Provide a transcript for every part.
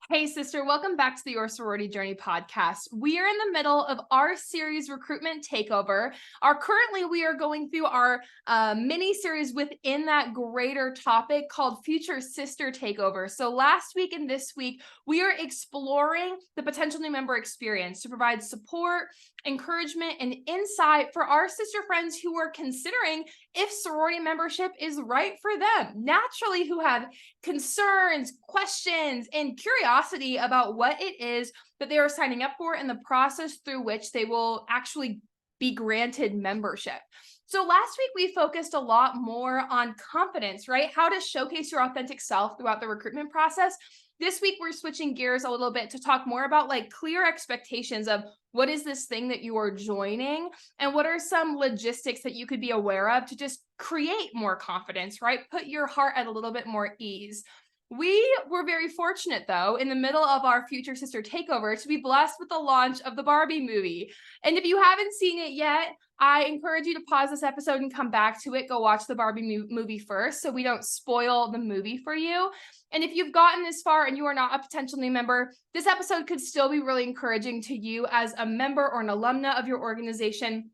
Hey, sister, welcome back to the Your Sorority Journey podcast. We are in the middle of our series, Recruitment Takeover. Currently, we are going through our mini series within that greater topic called Future Sister Takeover. So last week and this week, we are exploring the potential new member experience to provide support, encouragement, and insight for our sister friends who are considering if sorority membership is right for them. Naturally, who have concerns, questions, and curiosity about what it is that they are signing up for and the process through which they will actually be granted membership. So last week we focused a lot more on confidence, right? How to showcase your authentic self throughout the recruitment process. This week we're switching gears a little bit to talk more about like clear expectations of what is this thing that you are joining and what are some logistics that you could be aware of to just create more confidence, right? Put your heart at a little bit more ease. We were very fortunate, though, in the middle of our Future Sister Takeover to be blessed with the launch of the Barbie movie. And if you haven't seen it yet, I encourage you to pause this episode and come back to it. Go watch the Barbie movie first so we don't spoil the movie for you. And if you've gotten this far and you are not a potential new member, this episode could still be really encouraging to you as a member or an alumna of your organization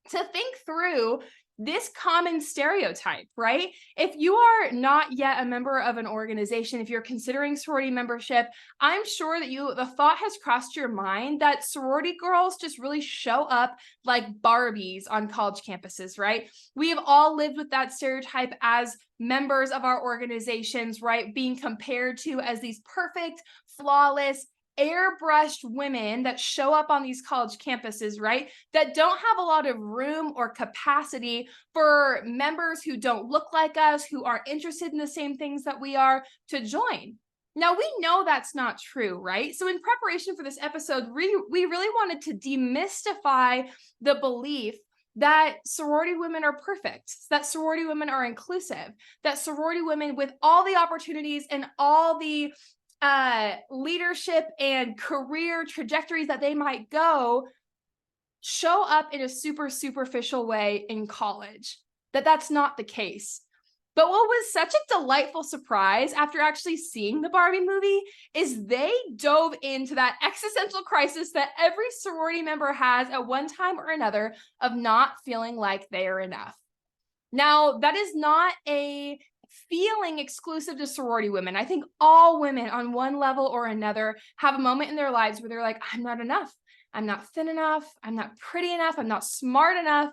to think through this common stereotype, right? If you are not yet a member of an organization, if you're considering sorority membership, I'm sure that the thought has crossed your mind that sorority girls just really show up like Barbies on college campuses, right? We have all lived with that stereotype as members of our organizations, right? Being compared to as these perfect, flawless, airbrushed women that show up on these college campuses, right? That don't have a lot of room or capacity for members who don't look like us, who aren't interested in the same things that we are to join. Now, we know that's not true, right? So in preparation for this episode, we really wanted to demystify the belief that sorority women are perfect, that sorority women are inclusive, that sorority women with all the opportunities and all the leadership and career trajectories that they might go show up in a super superficial way in college, that's not the case. But what was such a delightful surprise after actually seeing the Barbie movie is they dove into that existential crisis that every sorority member has at one time or another of not feeling like they are enough. Now, that is not a feeling exclusive to sorority women. I think all women on one level or another have a moment in their lives where they're like, I'm not enough. I'm not thin enough. I'm not pretty enough. I'm not smart enough.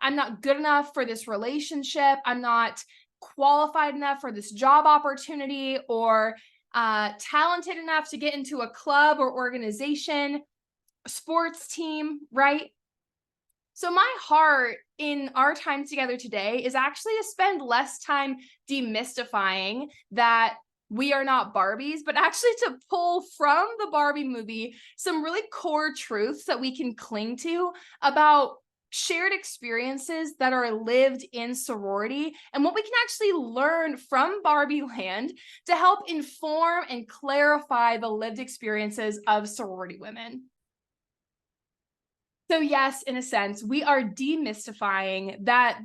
I'm not good enough for this relationship. I'm not qualified enough for this job opportunity or talented enough to get into a club or organization, sports team, right? So my heart in our time together today is actually to spend less time demystifying that we are not Barbies, but actually to pull from the Barbie movie some really core truths that we can cling to about shared experiences that are lived in sorority and what we can actually learn from Barbieland to help inform and clarify the lived experiences of sorority women. So yes, in a sense, we are demystifying that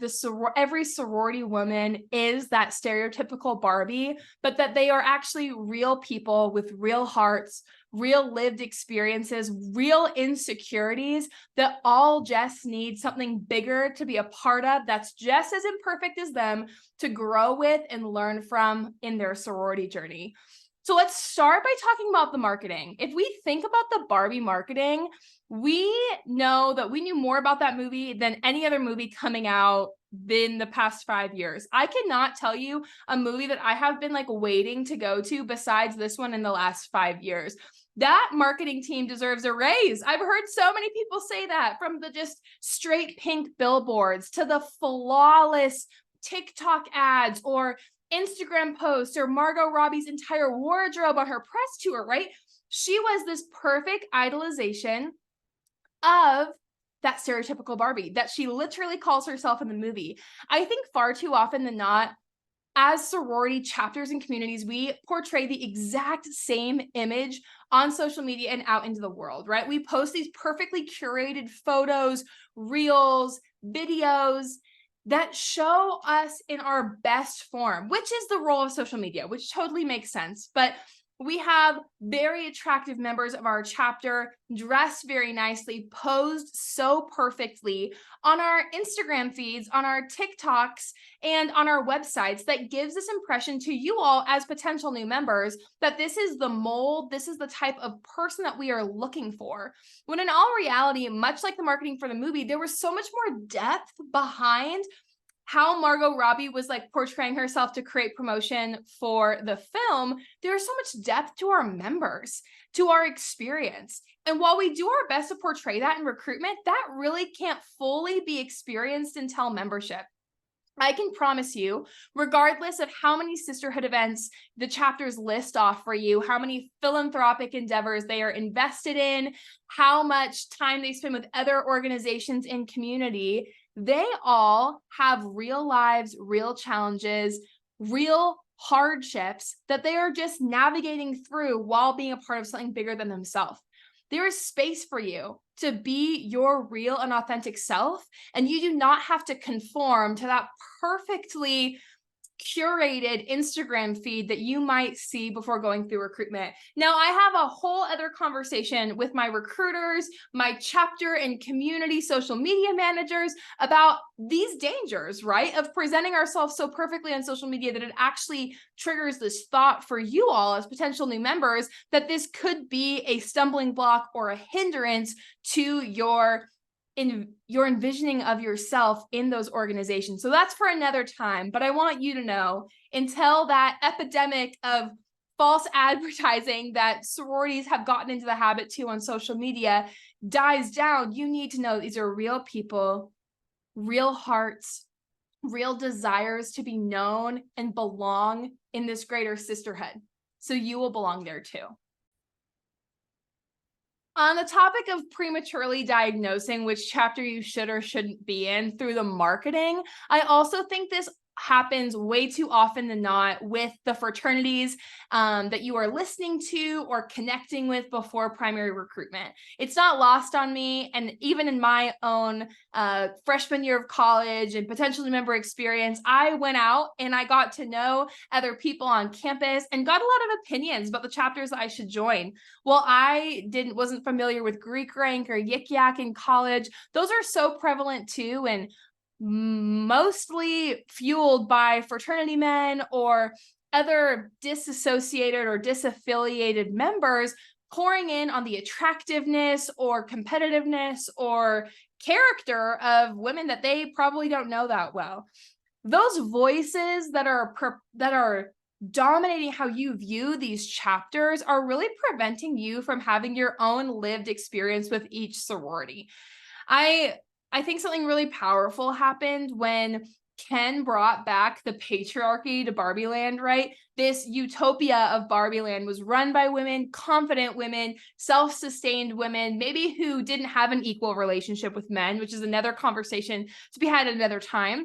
every sorority woman is that stereotypical Barbie, but that they are actually real people with real hearts, real lived experiences, real insecurities that all just need something bigger to be a part of that's just as imperfect as them to grow with and learn from in their sorority journey. So let's start by talking about the marketing. If we think about the Barbie marketing, we know that we knew more about that movie than any other movie coming out in the past 5 years. I cannot tell you a movie that I have been like waiting to go to besides this one in the last 5 years. That marketing team deserves a raise. I've heard so many people say that, from the just straight pink billboards to the flawless TikTok ads or Instagram posts or Margot Robbie's entire wardrobe on her press tour, right? She was this perfect idolization of that stereotypical Barbie that she literally calls herself in the movie. I think far too often than not, as sorority chapters and communities, we portray the exact same image on social media and out into the world, right? We post these perfectly curated photos, reels, videos that show us in our best form, which is the role of social media, which totally makes sense. But We have very attractive members of our chapter, dressed very nicely, posed so perfectly on our Instagram feeds, on our TikToks, and on our websites that gives this impression to you all as potential new members that this is the mold, this is the type of person that we are looking for. When in all reality, much like the marketing for the movie, there was so much more depth behind how Margot Robbie was like portraying herself to create promotion for the film. There's so much depth to our members, to our experience. And while we do our best to portray that in recruitment, that really can't fully be experienced until membership. I can promise you, regardless of how many sisterhood events the chapters list off for you, how many philanthropic endeavors they are invested in, how much time they spend with other organizations in community, they all have real lives, real challenges, real hardships that they are just navigating through while being a part of something bigger than themselves. There is space for you to be your real and authentic self, and you do not have to conform to that perfectly curated Instagram feed that you might see before going through recruitment. Now, I have a whole other conversation with my recruiters, my chapter and community social media managers about these dangers, right? Of presenting ourselves so perfectly on social media that it actually triggers this thought for you all as potential new members that this could be a stumbling block or a hindrance to your envisioning of yourself in those organizations. So that's for another time. But I want you to know, until that epidemic of false advertising that sororities have gotten into the habit too on social media dies down, you need to know these are real people, real hearts, real desires to be known and belong in this greater sisterhood. So you will belong there too. On the topic of prematurely diagnosing which chapter you should or shouldn't be in through the marketing, I also think this happens way too often than not with the fraternities that you are listening to or connecting with before primary recruitment. It's not lost on me, and even in my own freshman year of college and potentially member experience, I went out and I got to know other people on campus and got a lot of opinions about the chapters that I should join. Well, I wasn't familiar with Greek rank or Yik Yak in college. Those are so prevalent too, and mostly fueled by fraternity men or other disassociated or disaffiliated members pouring in on the attractiveness or competitiveness or character of women that they probably don't know that well. Those voices that are dominating how you view these chapters are really preventing you from having your own lived experience with each sorority. I think something really powerful happened when Ken brought back the patriarchy to Barbieland, right? This utopia of Barbieland was run by women, confident women, self-sustained women, maybe who didn't have an equal relationship with men, which is another conversation to be had at another time.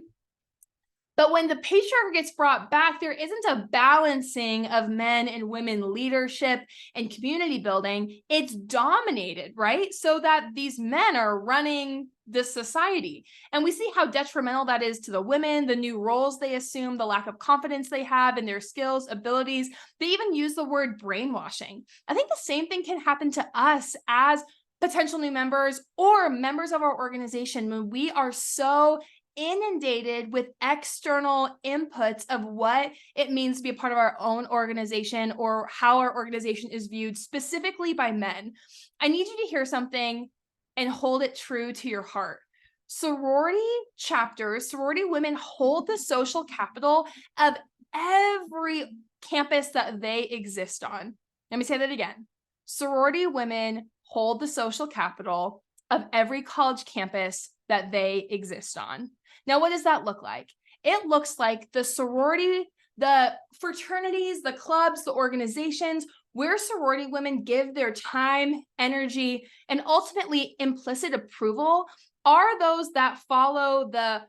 But when the patriarchy gets brought back, there isn't a balancing of men and women leadership and community building. It's dominated, right? So that these men are running this society. And we see how detrimental that is to the women, the new roles they assume, the lack of confidence they have in their skills, abilities. They even use the word brainwashing. I think the same thing can happen to us as potential new members or members of our organization when we are so inundated with external inputs of what it means to be a part of our own organization or how our organization is viewed specifically by men. I need you to hear something and hold it true to your heart. Sorority chapters, sorority women hold the social capital of every campus that they exist on. Let me say that again. Sorority women hold the social capital of every college campus that they exist on. Now, what does that look like? It looks like the sorority, the fraternities, the clubs, the organizations where sorority women give their time, energy, and ultimately implicit approval are those that follow the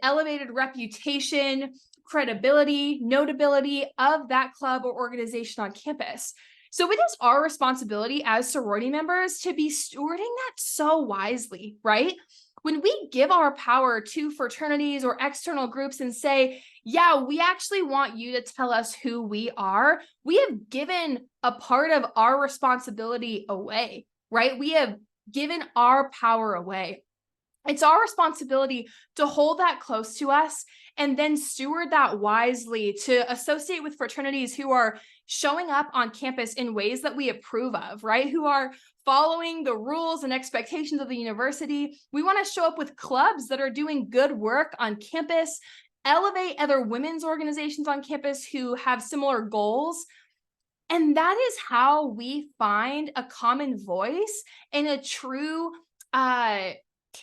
elevated reputation, credibility, notability of that club or organization on campus. So it is our responsibility as sorority members to be stewarding that so wisely, right? When we give our power to fraternities or external groups and say, yeah, we actually want you to tell us who we are, we have given a part of our responsibility away, right? We have given our power away. It's our responsibility to hold that close to us and then steward that wisely, to associate with fraternities who are showing up on campus in ways that we approve of, right? Who are following the rules and expectations of the university. We want to show up with clubs that are doing good work on campus, elevate other women's organizations on campus who have similar goals. And that is how we find a common voice and a true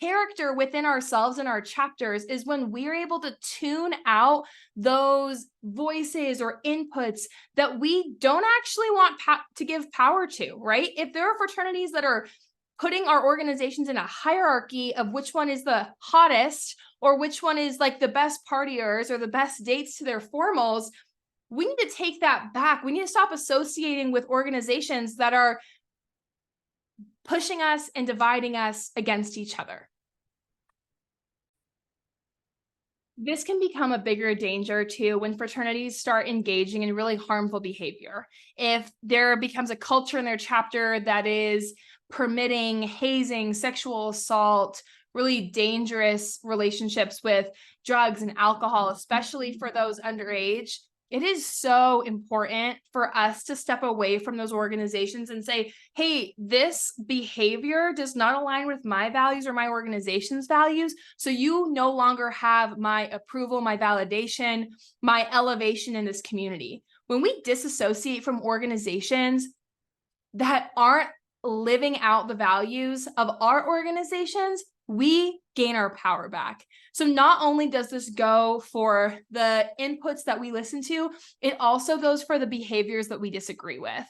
character within ourselves and our chapters, is when we're able to tune out those voices or inputs that we don't actually want to give power to, right? If there are fraternities that are putting our organizations in a hierarchy of which one is the hottest or which one is like the best partiers or the best dates to their formals, we need to take that back. We need to stop associating with organizations that are pushing us and dividing us against each other. This can become a bigger danger too when fraternities start engaging in really harmful behavior. If there becomes a culture in their chapter that is permitting hazing, sexual assault, really dangerous relationships with drugs and alcohol, especially for those underage, it is so important for us to step away from those organizations and say, hey, this behavior does not align with my values or my organization's values. So you no longer have my approval, my validation, my elevation in this community. When we disassociate from organizations that aren't living out the values of our organizations, we gain our power back. So not only does this go for the inputs that we listen to, it also goes for the behaviors that we disagree with.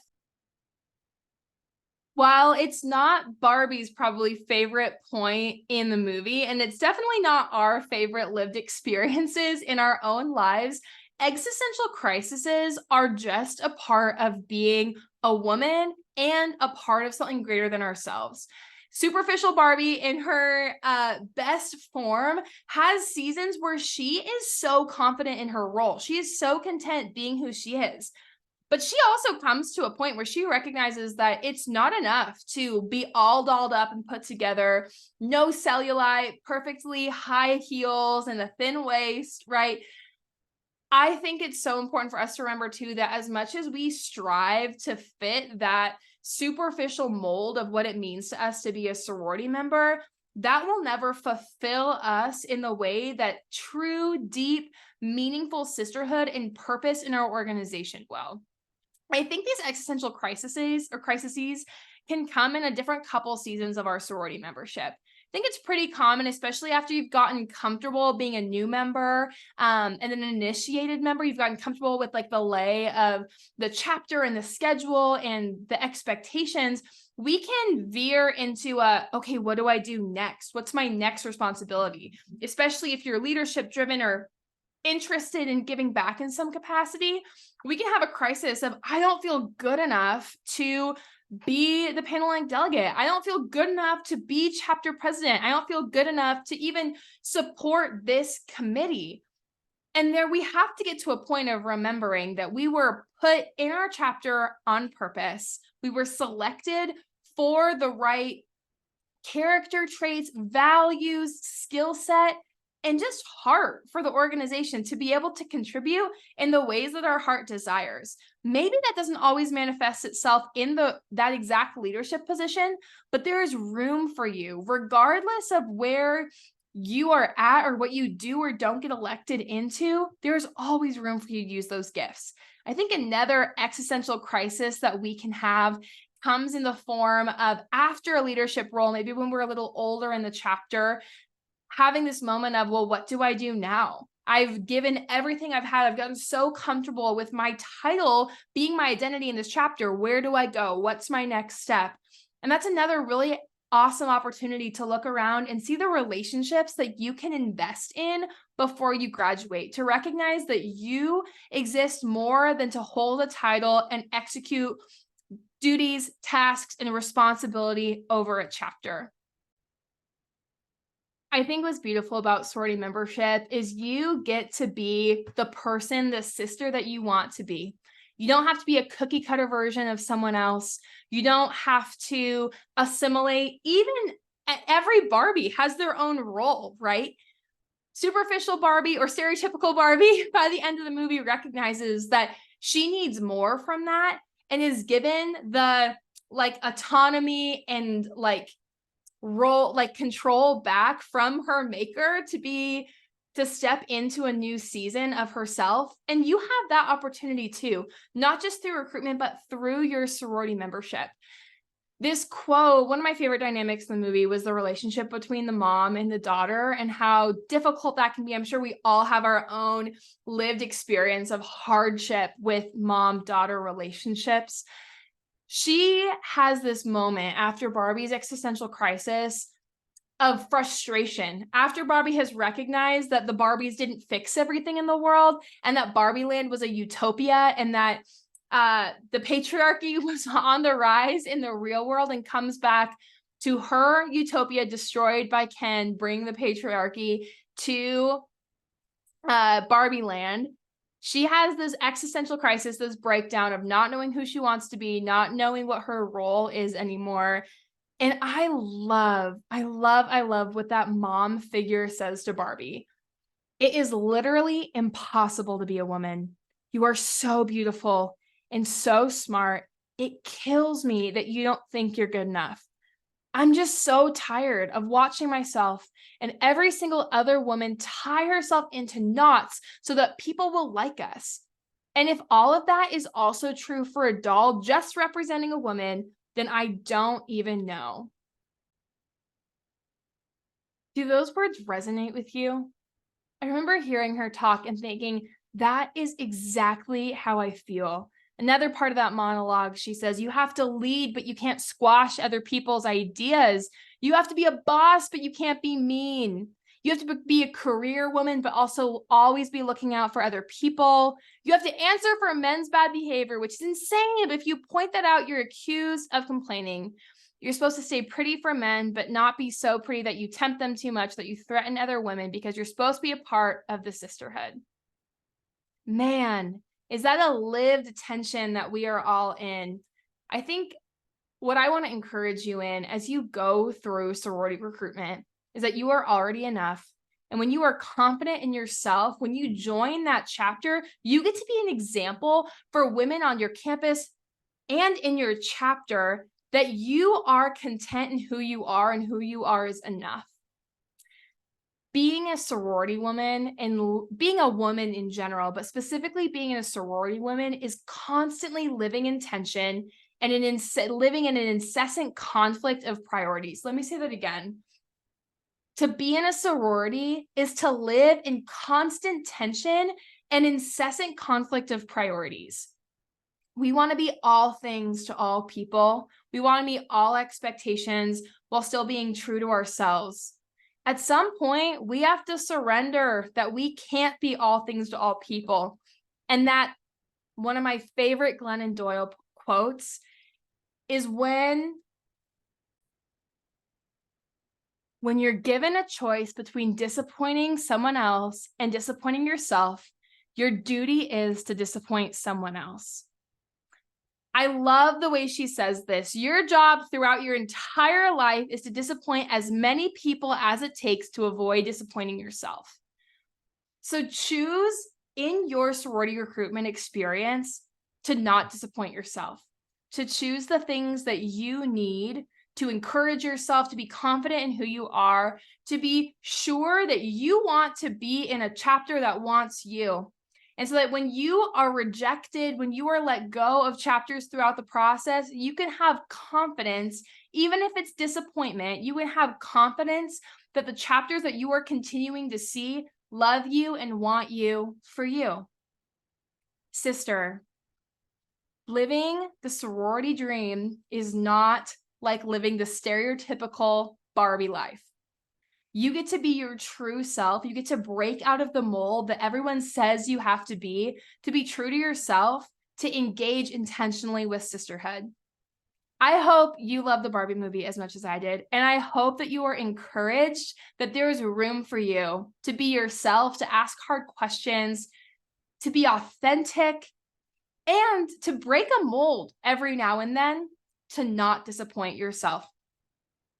While it's not Barbie's probably favorite point in the movie, and it's definitely not our favorite lived experiences in our own lives, existential crises are just a part of being a woman and a part of something greater than ourselves. Superficial Barbie, in her best form, has seasons where she is so confident in her role. She is so content being who she is. But she also comes to a point where she recognizes that it's not enough to be all dolled up and put together, no cellulite, perfectly high heels and a thin waist, right? I think it's so important for us to remember too that as much as we strive to fit that superficial mold of what it means to us to be a sorority member, that will never fulfill us in the way that true, deep, meaningful sisterhood and purpose in our organization will. I think these existential crises can come in a different couple seasons of our sorority membership. I think it's pretty common, especially after you've gotten comfortable being a new member, and an initiated member. You've gotten comfortable with like the lay of the chapter and the schedule and the expectations. We can veer into okay, what do I do next? What's my next responsibility? Especially if you're leadership driven or interested in giving back in some capacity, we can have a crisis of, I don't feel good enough to be the paneling delegate. I don't feel good enough to be chapter president. I don't feel good enough to even support this committee. And there we have to get to a point of remembering that we were put in our chapter on purpose. We were selected for the right character traits, values, skill set, and just heart for the organization to be able to contribute in the ways that our heart desires. Maybe that doesn't always manifest itself in that exact leadership position, but there is room for you, regardless of where you are at or what you do or don't get elected into. There's always room for you to use those gifts. I think another existential crisis that we can have comes in the form of, after a leadership role, maybe when we're a little older in the chapter, having this moment of, well, what do I do now? I've given everything I've had. I've gotten so comfortable with my title being my identity in this chapter. Where do I go? What's my next step? And that's another really awesome opportunity to look around and see the relationships that you can invest in before you graduate, to recognize that you exist more than to hold a title and execute duties, tasks, and responsibility over a chapter. I think what's beautiful about sorority membership is you get to be the person, the sister that you want to be. You don't have to be a cookie cutter version of someone else. You don't have to assimilate. Even every Barbie has their own role, right? Superficial Barbie or stereotypical Barbie by the end of the movie recognizes that she needs more from that and is given the like autonomy and like role, like control back from her maker to step into a new season of herself. And you have that opportunity too, not just through recruitment, but through your sorority membership. This quote, one of my favorite dynamics in the movie was the relationship between the mom and the daughter and how difficult that can be. I'm sure we all have our own lived experience of hardship with mom-daughter relationships. She has this moment after Barbie's existential crisis of frustration, after Barbie has recognized that the Barbies didn't fix everything in the world and that Barbieland was a utopia and that the patriarchy was on the rise in the real world, and comes back to her utopia destroyed by Ken, bring the patriarchy to Barbieland. She has this existential crisis, this breakdown of not knowing who she wants to be, not knowing what her role is anymore. And I love what that mom figure says to Barbie. It is literally impossible to be a woman. You are so beautiful and so smart. It kills me that you don't think you're good enough. I'm just so tired of watching myself and every single other woman tie herself into knots so that people will like us. And if all of that is also true for a doll just representing a woman, then I don't even know. Do those words resonate with you? I remember hearing her talk and thinking, that is exactly how I feel. Another part of that monologue, she says, you have to lead, but you can't squash other people's ideas. You have to be a boss, but you can't be mean. You have to be a career woman, but also always be looking out for other people. You have to answer for men's bad behavior, which is insane. But if you point that out, you're accused of complaining. You're supposed to stay pretty for men, but not be so pretty that you tempt them too much, that you threaten other women, because you're supposed to be a part of the sisterhood. Man, is that a lived tension that we are all in? I think what I want to encourage you in as you go through sorority recruitment is that you are already enough. And when you are confident in yourself, when you join that chapter, you get to be an example for women on your campus and in your chapter that you are content in who you are, and who you are is enough. Being a sorority woman and being a woman in general, but specifically being a sorority woman, is constantly living in tension and living in an incessant conflict of priorities. Let me say that again. To be in a sorority is to live in constant tension and incessant conflict of priorities. We want to be all things to all people. We want to meet all expectations while still being true to ourselves. At some point, we have to surrender that we can't be all things to all people. And that one of my favorite Glennon Doyle quotes is when you're given a choice between disappointing someone else and disappointing yourself, your duty is to disappoint someone else. I love the way she says this. Your job throughout your entire life is to disappoint as many people as it takes to avoid disappointing yourself. So choose in your sorority recruitment experience to not disappoint yourself, to choose the things that you need to encourage yourself, to be confident in who you are, to be sure that you want to be in a chapter that wants you. And so that when you are rejected, when you are let go of chapters throughout the process, you can have confidence, even if it's disappointment, you can have confidence that the chapters that you are continuing to see love you and want you for you. Sister, living the sorority dream is not like living the stereotypical Barbie life. You get to be your true self. You get to break out of the mold that everyone says you have to be true to yourself, to engage intentionally with sisterhood. I hope you love the Barbie movie as much as I did, and I hope that you are encouraged that there is room for you to be yourself, to ask hard questions, to be authentic, and to break a mold every now and then to not disappoint yourself.